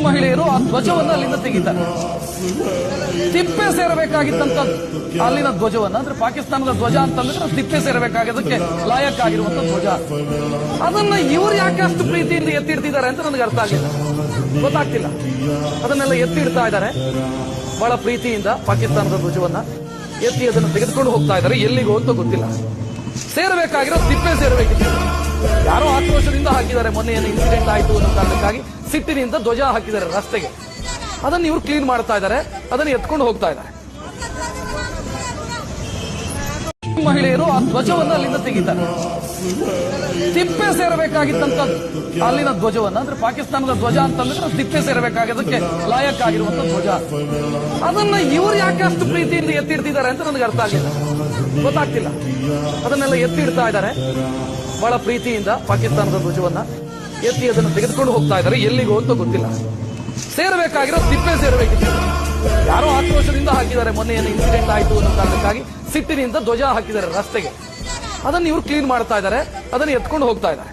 ಮಹಿಳೆಯರು ಆ ಧ್ವಜವನ್ನು ಅಲ್ಲಿಂದ ತೆಗಿತಾರೆ. ತಿಪ್ಪೆ ಸೇರಬೇಕಾಗಿತ್ತಂತ ಅಲ್ಲಿನ ಧ್ವಜವನ್ನ, ಅಂದ್ರೆ ಪಾಕಿಸ್ತಾನದ ಧ್ವಜ ಅಂತಂದ್ರೆ ತಿಪ್ಪೆ ಸೇರಬೇಕಾಗೋದಕ್ಕೆ ಲಾಯಕ್ ಆಗಿರುವಂತ ಧ್ವಜ, ಅದನ್ನ ಇವ್ರು ಯಾಕೆ ಅಷ್ಟು ಪ್ರೀತಿಯಿಂದ ಎತ್ತಿಡ್ತಿದ್ದಾರೆ ಅಂತ ನನಗೆ ಅರ್ಥ ಆಗಿಲ್ಲ, ಗೊತ್ತಾಗ್ತಿಲ್ಲ. ಅದನ್ನೆಲ್ಲ ಎತ್ತಿಡ್ತಾ ಇದ್ದಾರೆ ಬಹಳ ಪ್ರೀತಿಯಿಂದ, ಪಾಕಿಸ್ತಾನದ ಧ್ವಜವನ್ನ ಎತ್ತಿ ಅದನ್ನು ತೆಗೆದುಕೊಂಡು ಹೋಗ್ತಾ ಇದ್ದಾರೆ. ಎಲ್ಲಿಗೋ ಅಂತ ಗೊತ್ತಿಲ್ಲ. ಸೇರಬೇಕಾಗಿರೋ ತಿಪ್ಪೆ ಸೇರಬೇಕಿತ್ತು, ಯಾರೋ ಆಕ್ರೋಶದಿಂದ ಹಾಕಿದ್ದಾರೆ. ಮೊನ್ನೆ ಏನು ಇನ್ಸಿಡೆಂಟ್ ಆಯಿತು ಅನ್ನೋ ಕಾರಣಕ್ಕಾಗಿ ಸಿಟ್ಟಿನಿಂದ ಧ್ವಜ ಹಾಕಿದ್ದಾರೆ ರಸ್ತೆಗೆ. ಅದನ್ನು ಇವರು ಕ್ಲೀನ್ ಮಾಡ್ತಾ ಇದ್ದಾರೆ, ಅದನ್ನು ಎತ್ಕೊಂಡು ಹೋಗ್ತಾ ಇದ್ದಾರೆ. ಮಹಿಳೆಯರು ಆ ಧ್ವಜವನ್ನು ಅಲ್ಲಿಂದ ತೆಗಿತಾರೆ. ತಿಪ್ಪೆ ಸೇರಬೇಕಾಗಿತ್ತಂತ ಅಲ್ಲಿನ ಧ್ವಜವನ್ನ, ಅಂದ್ರೆ ಪಾಕಿಸ್ತಾನದ ಧ್ವಜ ಅಂತಂದ್ರೆ ತಿಪ್ಪೆ ಸೇರಬೇಕಾಗೋದಕ್ಕೆ ಲಾಯಕ್ ಆಗಿರುವಂತ ಧ್ವಜ, ಅದನ್ನ ಇವ್ರು ಯಾಕೆ ಅಷ್ಟು ಪ್ರೀತಿಯಿಂದ ಎತ್ತಿಡ್ತಿದ್ದಾರೆ ಅಂತ ನನಗೆ ಅರ್ಥ ಆಗಿಲ್ಲ, ಗೊತ್ತಾಗ್ತಿಲ್ಲ. ಅದನ್ನೆಲ್ಲ ಎತ್ತಿಡ್ತಾ ಇದ್ದಾರೆ ಬಹಳ ಪ್ರೀತಿಯಿಂದ, ಪಾಕಿಸ್ತಾನದ ಧ್ವಜವನ್ನ ಎತ್ತಿ ಅದನ್ನು ತೆಗೆದುಕೊಂಡು ಹೋಗ್ತಾ ಇದ್ದಾರೆ. ಎಲ್ಲಿಗೋ ಅಂತ ಗೊತ್ತಿಲ್ಲ. ಸೇರಬೇಕಾಗಿರೋ ತಿಪ್ಪೆ ಸೇರಬೇಕಿತ್ತು, ಯಾರೋ ಆಕ್ರೋಶದಿಂದ ಹಾಕಿದ್ದಾರೆ. ಮೊನ್ನೆ ಏನು ಇನ್ಸಿಡೆಂಟ್ ಆಯಿತು ಅನ್ನೋ ಕಾರಣಕ್ಕಾಗಿ ಸಿಟ್ಟಿನಿಂದ ಧ್ವಜ ಹಾಕಿದ್ದಾರೆ ರಸ್ತೆಗೆ. ಅದನ್ನು ಇವರು ಕ್ಲೀನ್ ಮಾಡ್ತಾ ಇದ್ದಾರೆ, ಅದನ್ನು ಎತ್ಕೊಂಡು ಹೋಗ್ತಾ ಇದ್ದಾರೆ.